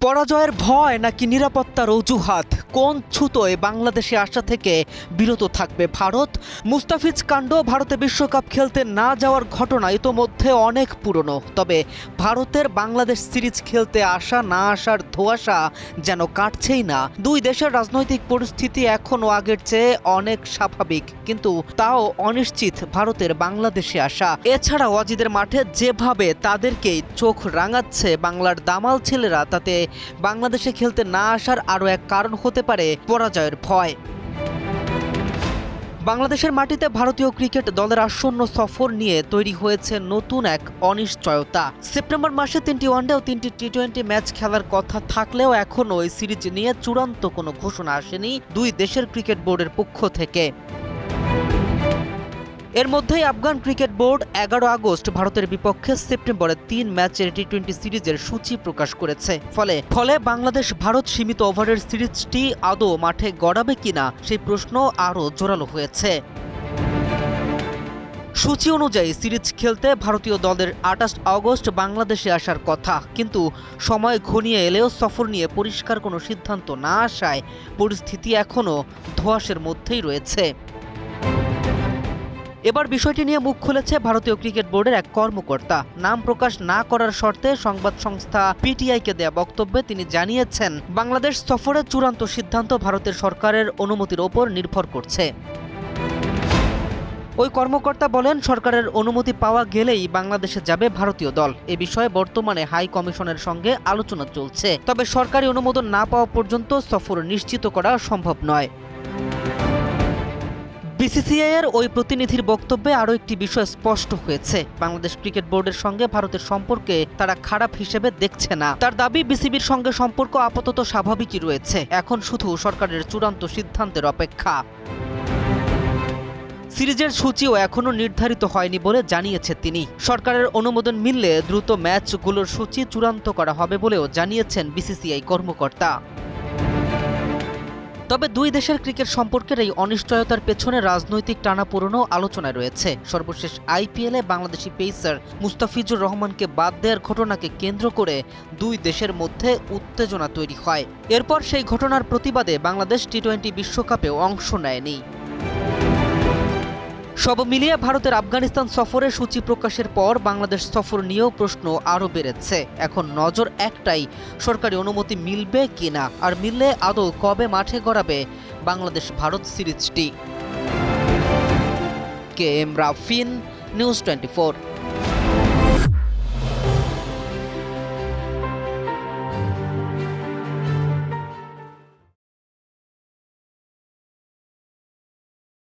পরাজয়ের ভয় নাকি নিরাপত্তার অজুহাত, কোন ছুতোয় বাংলাদেশে আসা থেকে বিরত থাকবে ভারত? মুস্তাফিজ কাণ্ড ভারতে বিশ্বকাপ খেলতে না যাওয়ার ঘটনা ইতোমধ্যে অনেক পুরনো। তবে ভারতের বাংলাদেশ সিরিজ খেলতে আসা না আসার ধোঁয়াশা যেন কাটছেই না। দুই দেশের রাজনৈতিক পরিস্থিতি এখনও আগের চেয়ে অনেক স্বাভাবিক, কিন্তু তাও অনিশ্চিত ভারতের বাংলাদেশে আসা। এছাড়া ওয়াজিদের মাঠে যেভাবে তাদেরকেই চোখ রাঙাচ্ছে বাংলার দামাল ছেলেরা, তাতে বাংলাদেশে খেলতে না আসার আরও এক কারণ হতে পারে পরাজয়ের ভয়। বাংলাদেশের মাটিতে ভারতীয় ক্রিকেট দলের আসন্ন সফর নিয়ে তৈরি হয়েছে নতুন এক অনিশ্চয়তা। সেপ্টেম্বর মাসে 3টি ওয়ানডে ও 3টি টি20 ম্যাচ খেলার কথা থাকলেও এখনও এই সিরিজ নিয়ে চূড়ান্ত কোনো ঘোষণা আসেনি দুই দেশের ক্রিকেট বোর্ডের পক্ষ থেকে। এর মধ্যেই আফগান ক্রিকেট বোর্ড 11 আগস্ট ভারতের বিপক্ষে সেপ্টেম্বরে 3 ম্যাচের টি20 সিরিজের সূচি প্রকাশ করেছে। ফলে বাংলাদেশ ভারত সীমিত ওভারের সিরিজটি আদৌ মাঠে গড়াবে কিনা সেই প্রশ্ন আরও জোরালো হয়েছে। সূচি অনুযায়ী সিরিজ খেলতে ভারতীয় দলের 28 আগস্ট বাংলাদেশে আসার কথা, কিন্তু সময় ঘনিয়ে এলেও সফর নিয়ে পরিষ্কার কোনো সিদ্ধান্ত না আসায় পরিস্থিতি এখনও ধোঁয়াশের মধ্যেই রয়েছে। এবার বিষয়টি নিয়ে মুখ খুলেছে ভারতীয় ক্রিকেট বোর্ডের এক কর্মকর্তা। নাম প্রকাশ না করার শর্তে সংবাদ সংস্থা পিটিআইকে দেয়া বক্তব্যে তিনি জানিয়েছেন, বাংলাদেশ সফরের চূড়ান্ত সিদ্ধান্ত ভারতের সরকারের অনুমতির ওপর নির্ভর করছে। ওই কর্মকর্তা বলেন, সরকারের অনুমতি পাওয়া গেলেই বাংলাদেশে যাবে ভারতীয় দল। এ বিষয়ে বর্তমানে হাই কমিশনের সঙ্গে আলোচনা চলছে, তবে সরকারি অনুমোদন না পাওয়া পর্যন্ত সফর নিশ্চিত করা সম্ভব নয়। বিসিসিআই এর ওই প্রতিনিধির বক্তব্যে আরও একটি বিষয় স্পষ্ট হয়েছে, বাংলাদেশ ক্রিকেট বোর্ডের সঙ্গে ভারতের সম্পর্কে তারা খারাপ হিসেবে দেখছে না। তার দাবি, বিসিবির সঙ্গে সম্পর্ক আপাতত স্বাভাবিকই রয়েছে, এখন শুধু সরকারের চূড়ান্ত সিদ্ধান্তের অপেক্ষা। সিরিজের সূচিও এখনও নির্ধারিত হয়নি বলে জানিয়েছে তিনি। সরকারের অনুমোদন মিললে দ্রুত ম্যাচগুলোর সূচি চূড়ান্ত করা হবে বলেও জানিয়েছেন বিসিসিআই কর্মকর্তা। তবে দুই দেশের ক্রিকেট সম্পর্কের এই অনিশ্চয়তার পেছনে রাজনৈতিক টানাপোড়েনও আলোচনায় রয়েছে। সর্বশেষ আইপিএলে বাংলাদেশি পেসার মুস্তাফিজুর রহমানকে বাদ দেওয়ার ঘটনাকে কেন্দ্র করে দুই দেশের মধ্যে উত্তেজনা তৈরি হয়। এরপর সেই ঘটনার প্রতিবাদে বাংলাদেশ টি20 বিশ্বকাপেও অংশ নেয়নি। সব মিলিয়ে ভারতের আফগানিস্তান সফরের সূচি প্রকাশের পর বাংলাদেশ সফর নিয়েও প্রশ্ন আরও বেড়েছে। এখন নজর একটাই, সরকারি অনুমতি মিলবে কিনা, আর মিললে আদৌ কবে মাঠে গড়াবে বাংলাদেশ ভারত সিরিজটি। K M Rafin, news 24।